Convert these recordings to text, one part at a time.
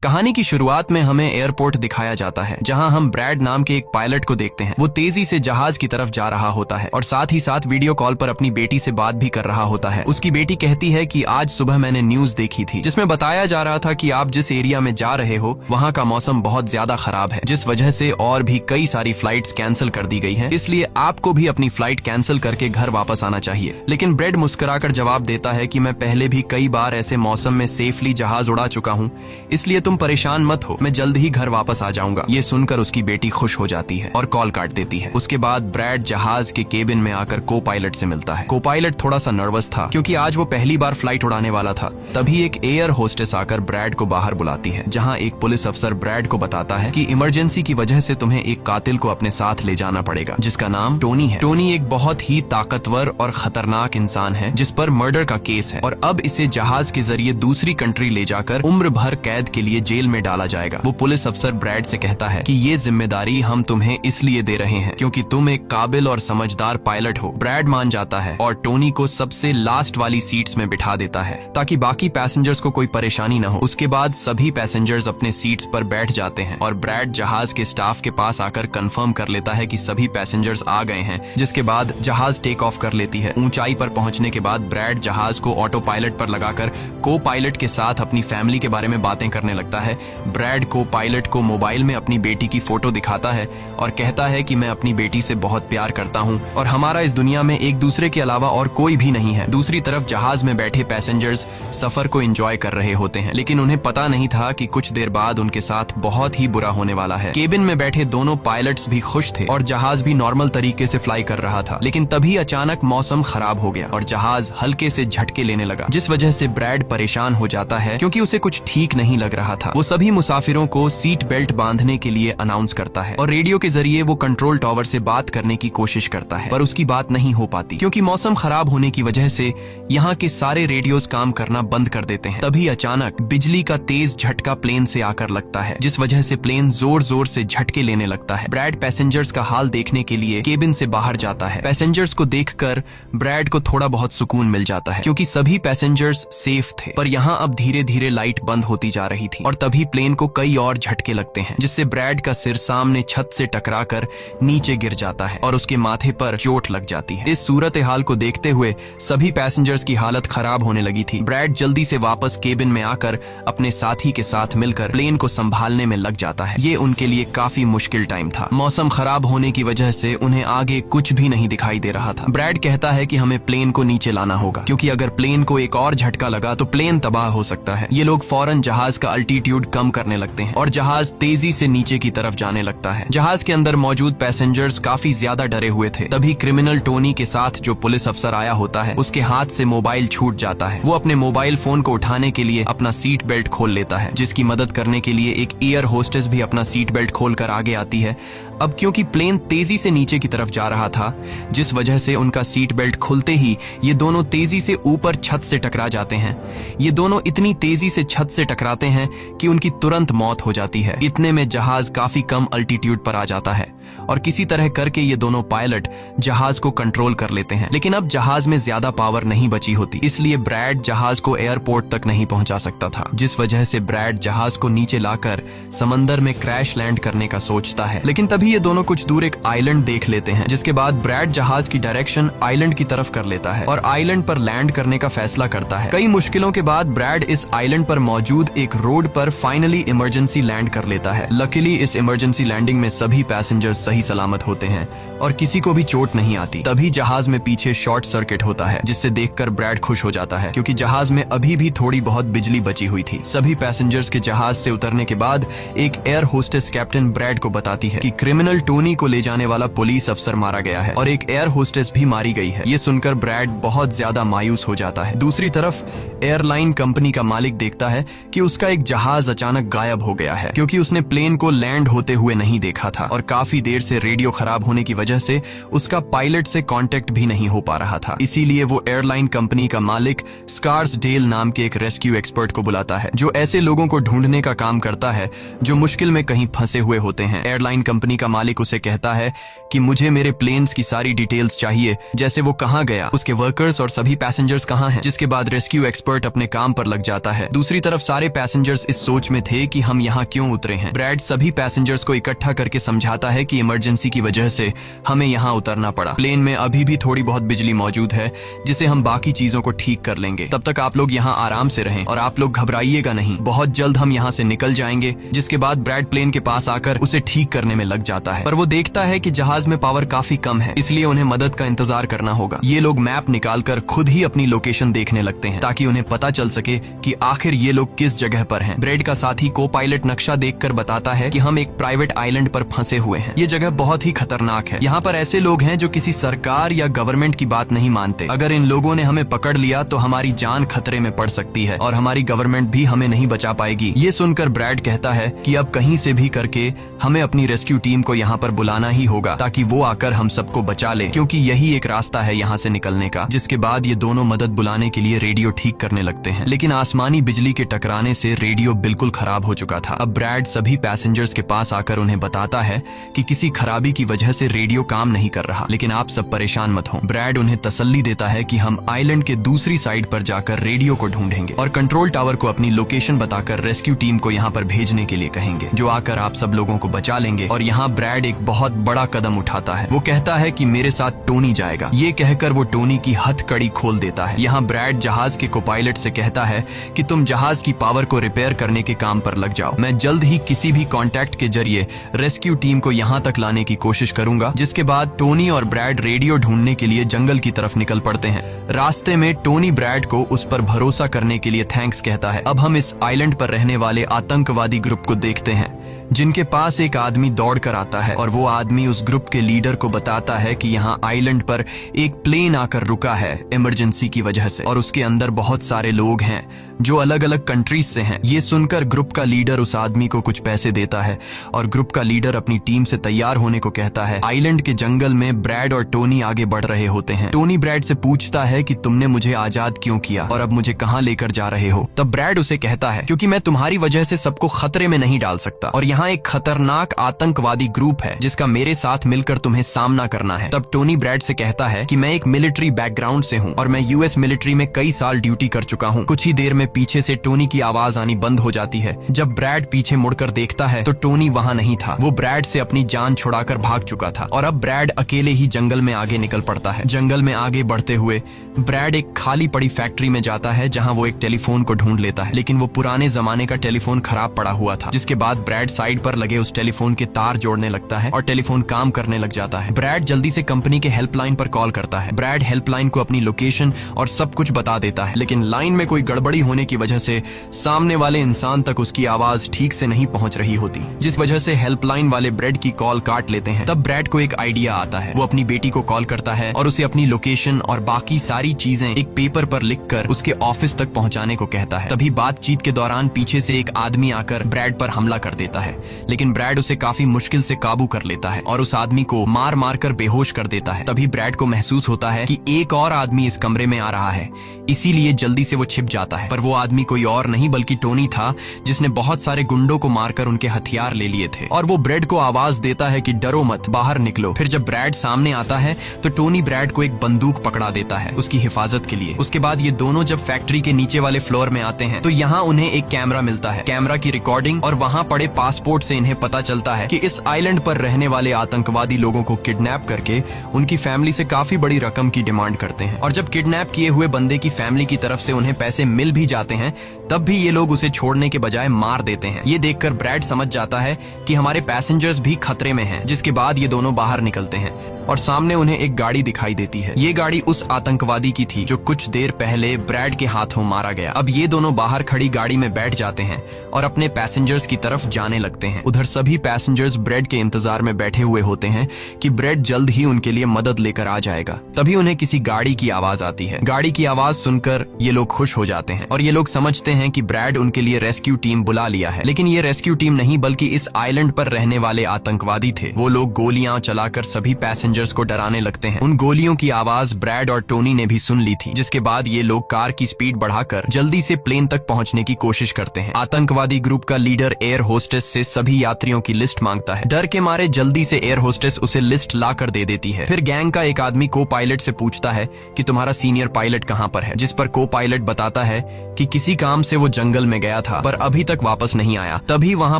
कहानी की शुरुआत में हमें एयरपोर्ट दिखाया जाता है, जहां हम ब्रैड नाम के एक पायलट को देखते हैं। वो तेजी से जहाज की तरफ जा रहा होता है और साथ ही साथ वीडियो कॉल पर अपनी बेटी से बात भी कर रहा होता है। उसकी बेटी कहती है कि आज सुबह मैंने न्यूज देखी थी, जिसमें बताया जा रहा था कि आप जिस एरिया में जा रहे हो वहाँ का मौसम बहुत ज्यादा खराब है, जिस वजह से और भी कई सारी फ्लाइट्स कैंसिल कर दी गई हैं। इसलिए आपको भी अपनी फ्लाइट कैंसिल करके घर वापस आना चाहिए। लेकिन ब्रैड मुस्कुराकर जवाब देता है कि मैं पहले भी कई बार ऐसे मौसम में सेफली जहाज उड़ा चुका हूँ, इसलिए तुम परेशान मत हो, मैं जल्द ही घर वापस आ जाऊंगा। ये सुनकर उसकी बेटी खुश हो जाती है और कॉल काट देती है। उसके बाद ब्रैड जहाज के केबिन में आकर को पायलट से मिलता है। को पायलट थोड़ा सा नर्वस था क्योंकि आज वो पहली बार फ्लाइट उड़ाने वाला था। तभी एक एयर होस्टेस आकर ब्रैड को बाहर बुलाती है, जहाँ एक पुलिस अफसर ब्रैड को बताता है कि इमरजेंसी की वजह से तुम्हें एक कातिल को अपने साथ ले जाना पड़ेगा, जिसका नाम टोनी है। टोनी एक बहुत ही ताकतवर और खतरनाक इंसान है जिस पर मर्डर का केस है और अब इसे जहाज के जरिए दूसरी कंट्री ले जाकर उम्र भर कैद के लिए जेल में डाला जाएगा। वो पुलिस अफसर ब्रैड से कहता है कि ये जिम्मेदारी हम तुम्हें इसलिए दे रहे हैं क्योंकि तुम एक काबिल और समझदार पायलट हो। ब्रैड मान जाता है और टोनी को सबसे लास्ट वाली सीट्स में बिठा देता है ताकि बाकी पैसेंजर्स को कोई परेशानी न हो। उसके बाद सभी पैसेंजर्स अपने सीट्स पर बैठ जाते हैं और ब्रैड जहाज के स्टाफ के पास आकर कंफर्म कर लेता है कि सभी पैसेंजर्स आ गए हैं, जिसके बाद जहाज टेक ऑफ कर लेती है। ऊंचाई पर पहुंचने के बाद ब्रैड जहाज को ऑटो पायलट पर लगाकर को पायलट के साथ अपनी फैमिली के बारे में बातें करने लगता है। ब्रैड को पायलट को मोबाइल में अपनी बेटी की फोटो दिखाता है और कहता है कि मैं अपनी बेटी से बहुत प्यार करता हूं और हमारा इस दुनिया में एक दूसरे के अलावा और कोई भी नहीं है। दूसरी तरफ जहाज में बैठे पैसेंजर्स सफर को एंजॉय कर रहे होते हैं, लेकिन उन्हें पता नहीं था कि कुछ देर बाद उनके साथ बहुत ही बुरा होने वाला है। केबिन में बैठे दोनों पायलट्स भी खुश थे और जहाज भी नॉर्मल तरीके से फ्लाई कर रहा था, लेकिन तभी अचानक मौसम खराब हो गया और जहाज हल्के से झटके लेने लगा, जिस वजह से ब्रैड परेशान हो जाता है क्योंकि उसे कुछ ठीक नहीं लग रहा था। वो सभी मुसाफिरों को सीट बेल्ट बांधने के लिए अनाउंस करता है और रेडियो के जरिए वो कंट्रोल टावर से बात करने की कोशिश करता है, पर उसकी बात नहीं हो पाती क्योंकि मौसम खराब होने की वजह से यहाँ के सारे रेडियोस काम करना बंद कर देते हैं। तभी अचानक बिजली का तेज झटका प्लेन से आकर लगता है, जिस वजह से प्लेन जोर जोर से झटके लेने लगता है। ब्रैड पैसेंजर्स का हाल देखने के लिए केबिन से बाहर जाता है। पैसेंजर्स को देखकर ब्रैड को थोड़ा बहुत सुकून मिल जाता है क्योंकि सभी पैसेंजर्स सेफ थे, पर यहाँ अब धीरे धीरे लाइट बंद होती जा रही थी और तभी प्लेन को कई और झटके लगते हैं, जिससे ब्रैड का सिर सामने छत से टकराकर नीचे गिर जाता है और उसके माथे पर चोट लग जाती है। इस सूरत हाल को देखते हुए सभी पैसेंजर्स की हालत खराब होने लगी थी। ब्रैड जल्दी से वापस केबिन में आकर अपने साथी के साथ मिलकर प्लेन को संभालने में लग जाता है। ये उनके लिए काफी मुश्किल टाइम था। मौसम खराब होने की वजह से उन्हें आगे कुछ भी नहीं दिखाई दे रहा था। ब्रैड कहता है कि हमें प्लेन को नीचे लाना होगा क्योंकि अगर प्लेन को एक और झटका लगा तो प्लेन तबाह हो सकता है। ये लोग फौरन जहाज का अल्टीट्यूड कम करने लगते हैं और जहाज तेजी से नीचे की तरफ जाने लगता है। जहाज के अंदर मौजूद पैसेंजर्स काफी ज्यादा डरे हुए थे। तभी क्रिमिनल टोनी के साथ जो पुलिस अफसर आया होता है, उसके हाथ से मोबाइल छूट जाता है। वो अपने मोबाइल फोन को उठाने के लिए अपना सीट बेल्ट खोल लेता है, जिसकी मदद करने के लिए एक एयर होस्टेस भी अपना सीट बेल्ट खोलकर आगे आती है। अब क्योंकि प्लेन तेजी से नीचे की तरफ जा रहा था, जिस वजह से उनका सीट बेल्ट खुलते ही ये दोनों तेजी से ऊपर छत से टकरा जाते हैं। ये दोनों इतनी तेजी से छत से टकराते हैं कि उनकी तुरंत मौत हो जाती है। इतने में जहाज काफी कम अल्टीट्यूड पर आ जाता है और किसी तरह करके ये दोनों पायलट जहाज को कंट्रोल कर लेते हैं। लेकिन अब जहाज में ज्यादा पावर नहीं बची होती, इसलिए ब्रैड जहाज को एयरपोर्ट तक नहीं पहुंचा सकता था, जिस वजह से ब्रैड जहाज को नीचे लाकर समंदर में क्रैश लैंड करने का सोचता है। लेकिन तभी ये दोनों कुछ दूर एक आइलैंड देख लेते हैं, जिसके बाद ब्रैड जहाज की डायरेक्शन आइलैंड की तरफ कर लेता है और आइलैंड पर लैंड करने का फैसला करता है। कई मुश्किलों के बाद ब्रैड इस आइलैंड पर मौजूद एक रोड पर फाइनली इमरजेंसी लैंड कर लेता है। लकीली इस इमरजेंसी लैंडिंग में सभी पैसेंजर्स सही सलामत होते हैं और किसी को भी चोट नहीं आती। तभी जहाज में पीछे शॉर्ट सर्किट होता है, जिससे देखकर ब्रैड खुश हो जाता है क्योंकि जहाज में अभी भी थोड़ी बहुत बिजली बची हुई थी। सभी पैसेंजर्स के जहाज से उतरने के बाद एक एयर होस्टेस कैप्टन ब्रैड को बताती है कि क्रिमिनल टोनी को ले जाने वाला पुलिस अफसर मारा गया है और एक एयर होस्टेस भी मारी गई है। ये सुनकर ब्रैड बहुत ज्यादा मायूस हो जाता है। दूसरी तरफ एयरलाइन कंपनी का मालिक देखता है कि उसका एक जहाज अचानक गायब हो गया है क्योंकि उसने प्लेन को लैंड होते हुए नहीं देखा था और काफी देर से रेडियो खराब होने की वजह से उसका पायलट से कांटेक्ट भी नहीं हो पा रहा था। इसीलिए वो एयरलाइन कंपनी का मालिक स्कार्सडेल नाम के एक रेस्क्यू एक्सपर्ट को बुलाता है, जो ऐसे लोगों को ढूंढने का काम करता है जो मुश्किल में कहीं फंसे हुए होते हैं। एयरलाइन कंपनी का मालिक उसे कहता है कि मुझे मेरे प्लेन्स की सारी डिटेल्स चाहिए, जैसे वो कहाँ गया, उसके वर्कर्स और सभी पैसेंजर्स कहाँ हैं। जिसके बाद रेस्क्यू एक्सपर्ट अपने काम पर लग जाता है। दूसरी तरफ सारे पैसेंजर्स इस सोच में थे कि हम यहाँ क्यों उतरे हैं। ब्रैड सभी पैसेंजर्स को इकट्ठा करके समझाता है कि इमरजेंसी की वजह से हमें यहाँ उतरना पड़ा। प्लेन में अभी भी थोड़ी बहुत बिजली मौजूद है जिसे हम बाकी चीजों को ठीक कर लेंगे। तब तक आप लोग यहाँ आराम से रहें और आप लोग घबराइएगा नहीं, बहुत जल्द हम यहाँ से निकल जाएंगे। जिसके बाद ब्रैड प्लेन के पास आकर उसे ठीक करने में लग जाता है, पर वो देखता है कि जहाज में पावर काफी कम है, इसलिए उन्हें मदद का इंतजार करना होगा। ये लोग मैप निकालकर खुद ही अपनी लोकेशन देखने लगते हैं ताकि उन्हें पता चल सके कि आखिर ये लोग किस जगह पर हैं। ब्रैड का साथी को पायलट नक्शा देखकर बताता है कि हम एक प्राइवेट आइलैंड पर फंसे हुए हैं। ये जगह बहुत ही खतरनाक है। यहाँ पर ऐसे लोग हैं जो किसी सरकार या गवर्नमेंट की बात नहीं मानते। अगर इन लोगों ने हमें पकड़ लिया तो हमारी जान खतरे में पड़ सकती है और हमारी गवर्नमेंट भी हमें नहीं बचा पाएगी। ये सुनकर ब्रैड कहता है कि अब कहीं से भी करके हमें अपनी रेस्क्यू टीम को यहाँ पर बुलाना ही होगा ताकि वो आकर हम सबको बचा ले, क्योंकि यही एक रास्ता है यहाँ से निकलने का। जिसके बाद ये दोनों मदद बुलाने के लिए रेडियो ठीक करने लगते हैं, लेकिन आसमानी बिजली के टकराने से रेडियो बिल्कुल खराब हो चुका था। अब ब्रैड सभी पैसेंजर्स के पास आकर उन्हें बताता है कि किसी खराबी की वजह से रेडियो काम नहीं कर रहा, लेकिन आप सब परेशान मत हो। ब्रैड उन्हें तसल्ली देता है कि हम आइलैंड के दूसरी साइड पर जाकर रेडियो को ढूंढेंगे और कंट्रोल टावर को अपनी लोकेशन बताकर रेस्क्यू टीम को यहाँ पर भेजने के लिए कहेंगे, जो आकर आप सब लोगों को बचा लेंगे। और यहाँ ब्रैड एक बहुत बड़ा कदम उठाता है। वो कहता है कि मेरे साथ टोनी जाएगा। ये कहकर वो टोनी की हथकड़ी खोल देता है। यहाँ ब्रैड जहाज के कोपायलट से कहता है कि तुम जहाज की पावर को रिपेयर करने के काम पर लग जाओ। मैं जल्द ही किसी भी कॉन्टैक्ट के जरिए रेस्क्यू टीम को यहाँ तक लाने की कोशिश करूंगा। जिसके बाद टोनी और ब्रैड रेडियो ढूंढने के लिए जंगल की तरफ निकल पड़ते हैं। रास्ते में टोनी ब्रैड को उस पर भरोसा करने के लिए थैंक्स कहता है। अब हम इस आइलैंड पर रहने वाले आतंकवादी ग्रुप को देखते हैं, जिनके पास एक आदमी दौड़ कर आता है और वो आदमी उस ग्रुप के लीडर को बताता है कि यहाँ आइलैंड पर एक प्लेन आकर रुका है इमरजेंसी की वजह से और उसके अंदर बहुत सारे लोग हैं जो अलग अलग कंट्रीज से हैं। ये सुनकर ग्रुप का लीडर उस आदमी को कुछ पैसे देता है और ग्रुप का लीडर अपनी टीम से तैयार होने को कहता है। आइलैंड के जंगल में ब्रैड और टोनी आगे बढ़ रहे होते हैं। टोनी ब्रैड से पूछता है कि तुमने मुझे आजाद क्यों किया और अब मुझे कहाँ लेकर जा रहे हो। तब ब्रैड उसे कहता है क्योंकि मैं तुम्हारी वजह से सबको खतरे में नहीं डाल सकता और यहाँ एक खतरनाक आतंकवादी ग्रुप है जिसका मेरे साथ मिलकर तुम्हें सामना करना है। तब टोनी ब्रैड से कहता है कि मैं एक मिलिट्री बैकग्राउंड से हूँ और मैं यूएस मिलिट्री में कई साल ड्यूटी कर चुका हूँ। कुछ ही देर में पीछे से टोनी की आवाज आनी बंद हो जाती है। जब ब्रैड पीछे मुड़कर देखता है तो टोनी वहाँ नहीं था। वो ब्रैड से अपनी जान छुड़ाकर भाग चुका था और अब ब्रैड अकेले ही जंगल में आगे निकल पड़ता है। जंगल में आगे बढ़ते हुए ब्रैड एक खाली पड़ी फैक्ट्री में जाता है जहाँ वो एक टेलीफोन को ढूंढ लेता है, लेकिन वो पुराने जमाने का टेलीफोन खराब पड़ा हुआ था। जिसके बाद ब्रैड साइड पर लगे उस टेलीफोन के तार जोड़ने लगता है और टेलीफोन काम करने लग जाता है। ब्रैड जल्दी से कंपनी के हेल्पलाइन पर कॉल करता है। ब्रैड हेल्पलाइन को अपनी लोकेशन और सब कुछ बता देता है, लेकिन लाइन में कोई गड़बड़ी होने की वजह से सामने वाले इंसान तक उसकी आवाज ठीक से नहीं पहुंच रही होती, जिस वजह से हेल्पलाइन वाले ब्रैड की कॉल काट लेते हैं। तब ब्रैड को एक आइडिया आता है। वो अपनी बेटी को कॉल करता है और उसे अपनी लोकेशन और बाकी सारी चीजें एक पेपर पर लिखकर उसके ऑफिस तक पहुंचाने को कहता है। तभी बातचीत के दौरान पीछे से एक आदमी आकर ब्रैड पर हमला कर देता है, लेकिन ब्रैड उसे काफी मुश्किल से काबू कर लेता है और उस आदमी को मार मार कर बेहोश कर देता है। तभी ब्रैड को महसूस होता है कि एक और आदमी इस कमरे में आ रहा है, इसीलिए जल्दी से वो छिप जाता है। पर वो आदमी कोई और नहीं बल्कि टोनी था, जिसने बहुत सारे गुंडों को मारकर उनके हथियार ले लिए थे। और वो ब्रैड को आवाज देता है कि डरो मत, बाहर निकलो। फिर जब ब्रैड सामने आता है तो टोनी ब्रैड को एक बंदूक पकड़ा देता है उसकी हिफाजत के लिए। उसके बाद ये दोनों जब फैक्ट्री के नीचे वाले फ्लोर में आते हैं तो यहाँ उन्हें एक कैमरा मिलता है, कैमरा की रिकॉर्डिंग और वहाँ पड़े पासपोर्ट से इन्हें पता चलता है कि इस आइलैंड पर रहने वाले आतंकवादी लोगों को किडनैप करके उनकी फैमिली से काफी बड़ी रकम की डिमांड करते हैं। और जब किडनैप किए हुए बंदे की फैमिली की तरफ से उन्हें पैसे मिल भी जाते हैं तब भी ये लोग उसे छोड़ने के बजाय मार देते हैं। ये देखकर ब्रैड समझ जाता है कि हमारे पैसेंजर्स भी खतरे में हैं। जिसके बाद ये दोनों बाहर निकलते हैं और सामने उन्हें एक गाड़ी दिखाई देती है। ये गाड़ी उस आतंकवादी की थी जो कुछ देर पहले ब्रैड के हाथों मारा गया। अब ये दोनों बाहर खड़ी गाड़ी में बैठ जाते हैं और अपने पैसेंजर्स की तरफ जाने लगते हैं। उधर सभी पैसेंजर्स ब्रैड के इंतजार में बैठे हुए होते हैं कि ब्रैड जल्द ही उनके लिए मदद लेकर आ जाएगा। तभी उन्हें किसी गाड़ी की आवाज आती है। गाड़ी की आवाज सुनकर ये लोग खुश हो जाते हैं और ये लोग समझते हैं कि ब्रैड उनके लिए रेस्क्यू टीम बुला लिया है। लेकिन ये रेस्क्यू टीम नहीं बल्कि इस आइलैंड पर रहने वाले आतंकवादी थे। वो लोग गोलियां चलाकर सभी पैसेंजर्स पैसेंजर्स को डराने लगते हैं। उन गोलियों की आवाज ब्रैड और टोनी ने भी सुन ली थी, जिसके बाद ये लोग कार की स्पीड बढ़ाकर जल्दी से प्लेन तक पहुंचने की कोशिश करते हैं। आतंकवादी ग्रुप का लीडर एयर होस्टेस से सभी यात्रियों की लिस्ट मांगता है। डर के मारे जल्दी से एयर होस्टेस उसे लिस्ट ला कर दे देती है। फिर गैंग का एक आदमी को पायलट से पूछता है कि तुम्हारा सीनियर पायलट कहाँ पर है, जिस पर को पायलट बताता है कि किसी काम से वो जंगल में गया था पर अभी तक वापस नहीं आया। तभी वहाँ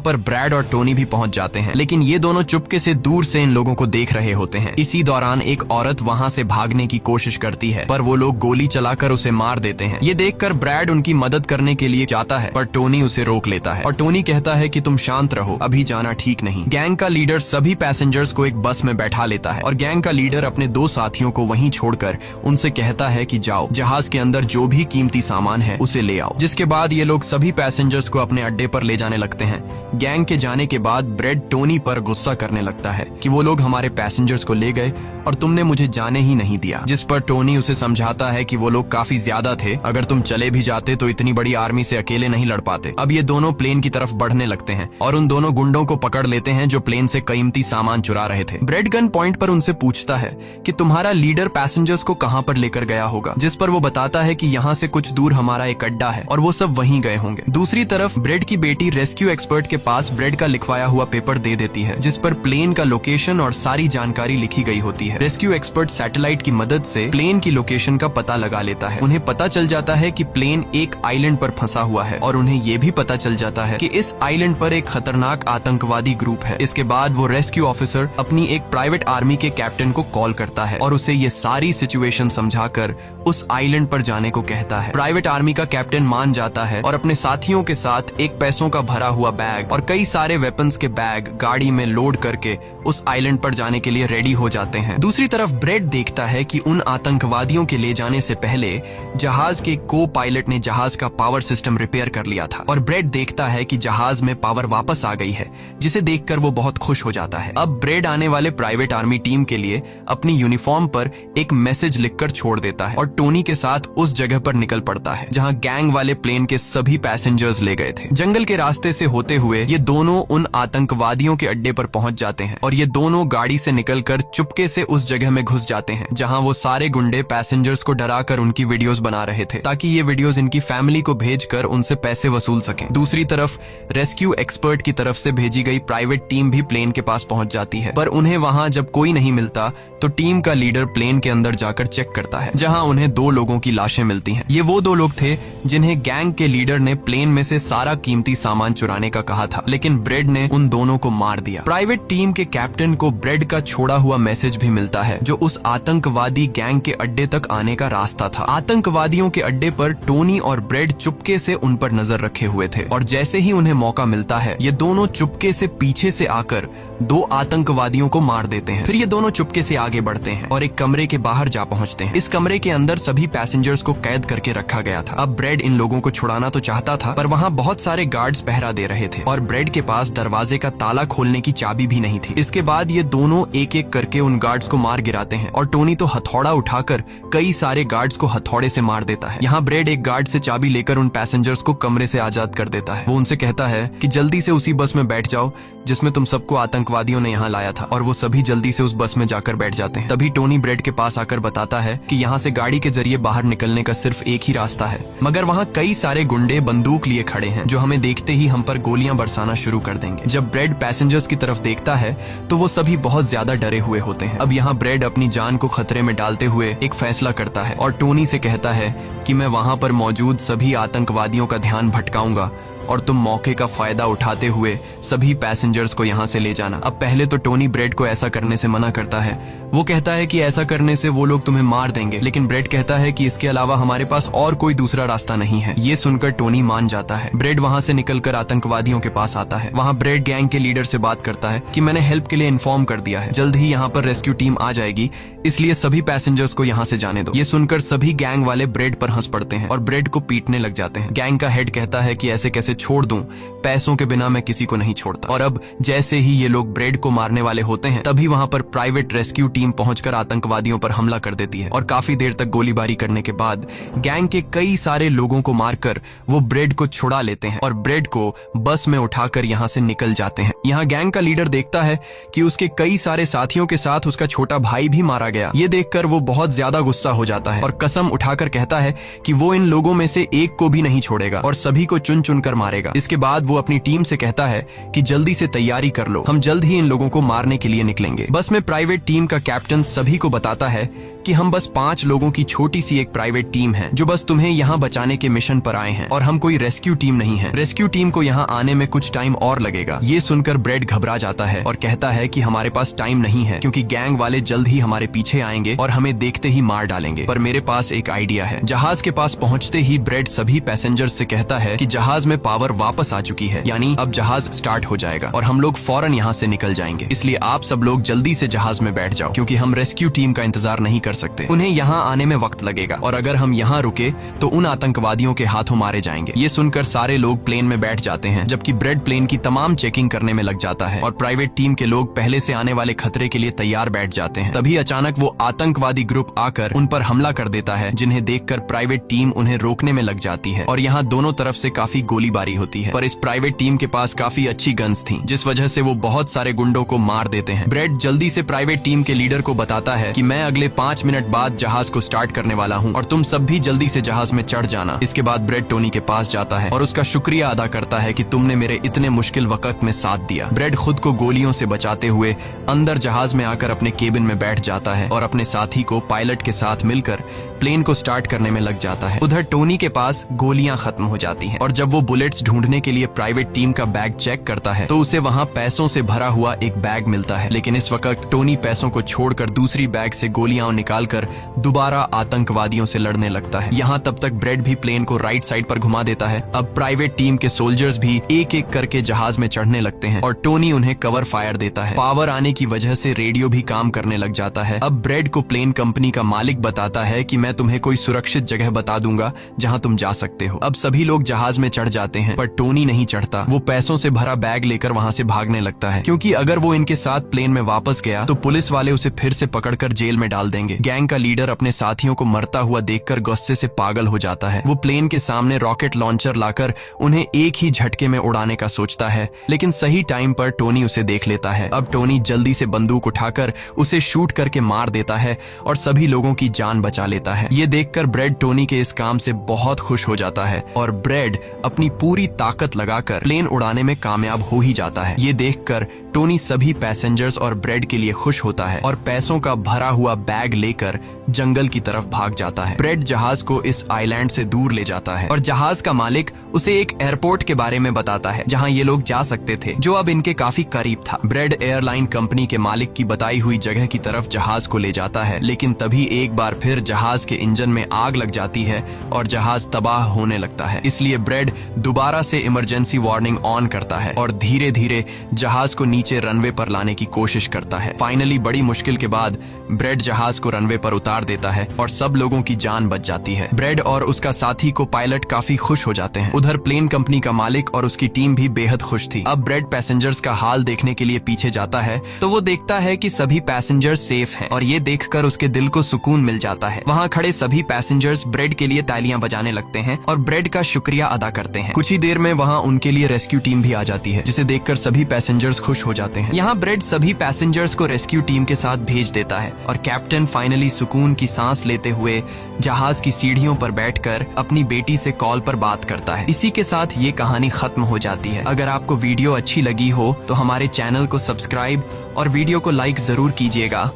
पर ब्रैड और टोनी भी पहुंच जाते हैं, लेकिन ये दोनों चुपके से दूर से इन लोगों को देख रहे होते हैं। इसी दौरान एक औरत वहाँ से भागने की कोशिश करती है, पर वो लोग गोली चलाकर उसे मार देते हैं। ये देखकर ब्रैड उनकी मदद करने के लिए जाता है, पर टोनी उसे रोक लेता है और टोनी कहता है कि तुम शांत रहो, अभी जाना ठीक नहीं। गैंग का लीडर सभी पैसेंजर्स को एक बस में बैठा लेता है और गैंग का लीडर अपने 2 साथियों को वहीं छोड़कर उनसे कहता है कि जाओ, जहाज के अंदर जो भी कीमती सामान है उसे ले आओ। जिसके बाद ये लोग सभी पैसेंजर्स को अपने अड्डे पर ले जाने लगते हैं। गैंग के जाने के बाद ब्रेड टोनी पर गुस्सा करने लगता है कि वो लोग हमारे पैसेंजर्स को ले गए और तुमने मुझे जाने ही नहीं दिया। जिस पर टोनी उसे समझाता है कि वो लोग काफी ज्यादा थे, अगर तुम चले भी जाते तो इतनी बड़ी आर्मी से अकेले नहीं लड़ पाते। अब ये दोनों प्लेन की तरफ बढ़ने लगते हैं और उन दोनों गुंडों को पकड़ लेते हैं जो प्लेन से कीमती सामान चुरा रहे थे। ब्रेड गन पॉइंट पर उनसे पूछता है कि तुम्हारा लीडर पैसेंजर्स को कहां पर लेकर गया होगा, जिस पर वो बताता है कि यहाँ से कुछ दूर हमारा एक अड्डा है और वो सब वहीं गए होंगे। दूसरी तरफ ब्रेड की बेटी रेस्क्यू एक्सपर्ट के पास ब्रेड का लिखवाया हुआ पेपर दे देती है, जिस पर प्लेन का लोकेशन और सारी जानकारी लिखी गई होती है। रेस्क्यू एक्सपर्ट सैटेलाइट की मदद से प्लेन की लोकेशन का पता लगा लेता है। उन्हें पता चल जाता है कि प्लेन एक आइलैंड पर फंसा हुआ है और उन्हें ये भी पता चल जाता है कि इस आइलैंड पर एक खतरनाक आतंकवादी ग्रुप है। इसके बाद वो रेस्क्यू ऑफिसर अपनी एक प्राइवेट आर्मी के कैप्टन को कॉल करता है और उसे ये सारी सिचुएशन समझाकर उस आइलैंड पर जाने को कहता है। प्राइवेट आर्मी का कैप्टन मान जाता है और अपने साथियों के साथ एक पैसों का भरा हुआ बैग और कई सारे वेपन्स के बैग गाड़ी में लोड करके उस आइलैंड पर जाने के लिए रेडी हो जाते हैं। दूसरी तरफ ब्रेड देखता है कि उन आतंकवादियों के ले जाने से पहले जहाज के को पायलट ने जहाज का पावर सिस्टम रिपेयर कर लिया था और ब्रेड देखता है कि जहाज में पावर वापस आ गई है, जिसे देखकर वो बहुत खुश हो जाता है। अब ब्रेड आने वाले प्राइवेट आर्मी टीम के लिए अपनी यूनिफॉर्म पर एक मैसेज लिखकर छोड़ देता है और टोनी के साथ उस जगह पर निकल पड़ता है जहां गैंग वाले प्लेन के सभी पैसेंजर्स ले गए थे। जंगल के रास्ते से होते हुए ये दोनों उन आतंकवादियों के अड्डे पर पहुंच जाते हैं और ये दोनों गाड़ी से निकलकर चुपके से उस जगह में घुस जाते हैं जहां वो सारे गुंडे पैसेंजर्स को डराकर उनकी वीडियोस बना रहे थे ताकि ये वीडियोस इनकी फैमिली को भेजकर उनसे पैसे वसूल सकें। दूसरी तरफ रेस्क्यू एक्सपर्ट की तरफ से भेजी गई प्राइवेट टीम भी प्लेन के पास पहुंच जाती है, पर उन्हें वहां जब कोई नहीं मिलता तो टीम का लीडर प्लेन के अंदर जाकर चेक करता है जहां उन्हें 2 लोगों की लाशें मिलती हैं। ये वो 2 लोग थे जिन्हें गैंग के लीडर ने प्लेन में से सारा कीमती सामान चुराने का कहा था, लेकिन ब्रेड ने उन दोनों को मार दिया। प्राइवेट टीम के कैप्टन को ब्रेड का छोड़ा हुआ मैसेज भी मिलता है जो उस आतंकवादी गैंग के अड्डे तक आने का रास्ता था। आतंकवादियों के अड्डे पर टोनी और ब्रेड चुपके से उन पर नजर रखे हुए थे और जैसे ही उन्हें मौका मिलता है ये दोनों चुपके से पीछे से आकर 2 आतंकवादियों को मार देते हैं। फिर ये दोनों चुपके से आगे बढ़ते हैं और एक कमरे के बाहर जा पहुंचते हैं। इस कमरे के अंदर सभी पैसेंजर्स को कैद करके रखा गया था। अब ब्रेड इन लोगों को छुड़ाना तो चाहता था, पर वहाँ बहुत सारे गार्ड्स पहरा दे रहे थे और ब्रेड के पास दरवाजे का ताला खोलने की चाबी भी नहीं थी। इसके बाद ये दोनों एक एक करके उन गार्ड्स को मार गिराते हैं और टोनी तो हथौड़ा उठाकर कई सारे गार्ड्स को हथौड़े से मार देता है। यहाँ ब्रेड एक गार्ड से चाबी लेकर उन पैसेंजर्स को कमरे से आजाद कर देता है। वो उनसे कहता है कि जल्दी से उसी बस में बैठ जाओ जिसमें तुम सबको आतंकवादियों ने यहाँ लाया था, और वो सभी जल्दी से उस बस में जाकर बैठ जाते हैं। तभी टोनी ब्रेड के पास आकर बताता है कि यहाँ से गाड़ी के जरिए बाहर निकलने का सिर्फ एक ही रास्ता है, मगर वहाँ कई सारे गुंडे बंदूक लिए खड़े हैं जो हमें देखते ही हम पर गोलियां बरसाना शुरू कर देंगे। जब ब्रेड पैसेंजर्स की तरफ देखता है तो वो सभी बहुत ज्यादा डरे हुए होते हैं। अब यहाँ ब्रेड अपनी जान को खतरे में डालते हुए एक फैसला करता है और टोनी से कहता है कि मैं वहाँ पर मौजूद सभी आतंकवादियों का ध्यान भटकाऊंगा और तुम मौके का फायदा उठाते हुए सभी पैसेंजर्स को यहाँ से ले जाना। अब पहले तो टोनी ब्रेड को ऐसा करने से मना करता है। वो कहता है कि ऐसा करने से वो लोग तुम्हें मार देंगे, लेकिन ब्रेड कहता है कि इसके अलावा हमारे पास और कोई दूसरा रास्ता नहीं है। ये सुनकर टोनी मान जाता है। ब्रेड वहाँ से निकलकर आतंकवादियों के पास आता है। वहाँ ब्रेड गैंग के लीडर से बात करता है कि मैंने हेल्प के लिए इन्फॉर्म कर दिया है, जल्द ही यहाँ पर रेस्क्यू टीम आ जाएगी, इसलिए सभी पैसेंजर्स को यहाँ से जाने दो। ये सुनकर सभी गैंग वाले ब्रेड पर हंस पड़ते हैं और ब्रेड को पीटने लग जाते हैं। गैंग का हेड कहता है कि ऐसे कैसे इसे छोड़ दूं, पैसों के बिना मैं किसी को नहीं छोड़ता। और अब जैसे ही ये लोग ब्रेड को मारने वाले होते हैं तभी वहां पर प्राइवेट रेस्क्यू टीम पहुंचकर आतंकवादियों पर हमला कर देती है और काफी देर तक गोलीबारी करने के बाद गैंग के कई सारे लोगों को मारकर वो ब्रेड को छुड़ा लेते हैं और ब्रेड को बस में उठाकर यहाँ से निकल जाते हैं। यहाँ गैंग का लीडर देखता है कि उसके कई सारे साथियों के साथ उसका छोटा भाई भी मारा गया। ये देखकर वो बहुत ज्यादा गुस्सा हो जाता है और कसम उठाकर कहता है कि वो इन लोगों में से एक को भी नहीं छोड़ेगा और सभी को चुन चुन कर मारेगा। इसके बाद वो अपनी टीम से कहता है कि जल्दी से तैयारी कर लो, हम जल्द ही इन लोगों को मारने के लिए निकलेंगे। बस में प्राइवेट टीम का कैप्टन सभी को बताता है कि हम बस 5 लोगों की छोटी सी एक प्राइवेट टीम है जो बस तुम्हें यहाँ बचाने के मिशन पर आए हैं और हम कोई रेस्क्यू टीम नहीं है। रेस्क्यू टीम को यहाँ आने में कुछ टाइम और लगेगा। ये सुनकर ब्रेड घबरा जाता है और कहता है कि हमारे पास टाइम नहीं है क्योंकि गैंग वाले जल्द ही हमारे पीछे आएंगे और हमें देखते ही मार डालेंगे। पर मेरे पास एक आइडिया है। जहाज के पास पहुंचते ही ब्रेड सभी पैसेंजर्स से कहता है कि जहाज में पावर वापस आ चुकी है, यानी अब जहाज स्टार्ट हो जाएगा और हम लोग फौरन यहाँ से निकल जाएंगे। इसलिए आप सब लोग जल्दी से जहाज में बैठ जाओ क्योंकि हम रेस्क्यू टीम का इंतजार नहीं कर सकते। उन्हें यहाँ आने में वक्त लगेगा और अगर हम यहाँ रुके तो उन आतंकवादियों के हाथों मारे जाएंगे। ये सुनकर सारे लोग प्लेन में बैठ जाते हैं जबकि ब्रेड प्लेन की तमाम चेकिंग करने में लग जाता है और प्राइवेट टीम के लोग पहले से आने वाले खतरे के लिए तैयार बैठ जाते हैं। तभी अचानक वो आतंकवादी ग्रुप आकर उन पर हमला कर देता है जिन्हें देखकर प्राइवेट टीम उन्हें रोकने में लग जाती है और यहाँ दोनों तरफ से काफी गोलीबारी होती है। पर इस प्राइवेट टीम के पास काफी अच्छी गन्स थी जिस वजह से वो बहुत सारे गुंडों को मार देते हैं। ब्रेड जल्दी से प्राइवेट टीम के लीडर को बताता है कि मैं अगले 5 मिनट बाद जहाज को स्टार्ट करने वाला हूँ और तुम सब भी जल्दी से जहाज में चढ़ जाना। इसके बाद ब्रेड टोनी के पास जाता है और उसका शुक्रिया अदा करता है कि तुमने मेरे इतने मुश्किल वक्त में साथ दिया। ब्रेड खुद को गोलियों से बचाते हुए अंदर जहाज में आकर अपने केबिन में बैठ जाता है और अपने साथी को पायलट के साथ मिलकर प्लेन को स्टार्ट करने में लग जाता है। उधर टोनी के पास गोलियां खत्म हो जाती हैं और जब वो बुलेट्स ढूंढने के लिए प्राइवेट टीम का बैग चेक करता है तो उसे वहां पैसों से भरा हुआ एक बैग मिलता है। लेकिन इस वक्त टोनी पैसों को छोड़कर दूसरी बैग से गोलियां निकालकर दोबारा आतंकवादियों से लड़ने लगता है। यहाँ तब तक ब्रेड भी प्लेन को राइट साइड पर घुमा देता है। अब प्राइवेट टीम के सोल्जर्स भी एक एक करके जहाज में चढ़ने लगते हैं और टोनी उन्हें कवर फायर देता है। पावर आने की वजह से रेडियो भी काम करने लग जाता है। अब ब्रेड को प्लेन कंपनी का मालिक बताता है कि मैं तुम्हें कोई सुरक्षित जगह बता दूंगा जहां तुम जा सकते हो। अब सभी लोग जहाज में चढ़ जाते हैं पर टोनी नहीं चढ़ता। वो पैसों से भरा बैग लेकर वहां से भागने लगता है क्योंकि अगर वो इनके साथ प्लेन में वापस गया तो पुलिस वाले उसे फिर से पकड़कर जेल में डाल देंगे। गैंग का लीडर अपने साथियों को मरता हुआ देखकर गुस्से से पागल हो जाता है। वो प्लेन के सामने रॉकेट लॉन्चर लाकर उन्हें एक ही झटके में उड़ाने का सोचता है लेकिन सही टाइम पर टोनी उसे देख लेता है। अब टोनी जल्दी से बंदूक उठाकर उसे शूट करके मार देता है और सभी लोगों की जान बचा लेता है। ये देखकर ब्रेड टोनी के इस काम से बहुत खुश हो जाता है और ब्रेड अपनी पूरी ताकत लगाकर प्लेन उड़ाने में कामयाब हो ही जाता है। ये देखकर टोनी सभी पैसेंजर्स और ब्रेड के लिए खुश होता है और पैसों का भरा हुआ बैग लेकर जंगल की तरफ भाग जाता है। ब्रेड जहाज को इस आइलैंड से दूर ले जाता है और जहाज का मालिक उसे एक एयरपोर्ट के बारे में बताता है जहां ये लोग जा सकते थे जो अब इनके काफी करीब था। ब्रेड एयरलाइन कंपनी के मालिक की बताई हुई जगह की तरफ जहाज को ले जाता है लेकिन तभी एक बार फिर जहाज के इंजन में आग लग जाती है और जहाज तबाह होने लगता है। इसलिए ब्रेड दोबारा से इमरजेंसी वार्निंग ऑन करता है और धीरे धीरे जहाज को नीचे रनवे पर लाने की कोशिश करता है। फाइनली बड़ी मुश्किल के बाद ब्रेड जहाज को रनवे पर उतार देता है और सब लोगों की जान बच जाती है। ब्रेड और उसका साथी को पायलट काफी खुश हो जाते हैं। उधर प्लेन कंपनी का मालिक और उसकी टीम भी बेहद खुश थी। अब ब्रेड पैसेंजर्स का हाल देखने के लिए पीछे जाता है तो वो देखता है कि सभी पैसेंजर्स सेफ हैं और ये देखकर उसके दिल को सुकून मिल जाता है। वहाँ खड़े सभी पैसेंजर्स ब्रेड के लिए तालियां बजाने लगते हैं और ब्रेड का शुक्रिया अदा करते हैं। कुछ ही देर में वहाँ उनके लिए रेस्क्यू टीम भी आ जाती है जिसे देखकर सभी पैसेंजर्स खुश हो जाते हैं। यहाँ ब्रेड सभी पैसेंजर्स को रेस्क्यू टीम के साथ भेज देता है और कैप्टन फाइनली सुकून की सांस लेते हुए जहाज की सीढ़ियों पर बैठकर अपनी बेटी से कॉल पर बात करता है। इसी के साथ ये कहानी खत्म हो जाती है। अगर आपको वीडियो अच्छी लगी हो तो हमारे चैनल को सब्सक्राइब और वीडियो को लाइक जरूर कीजिएगा।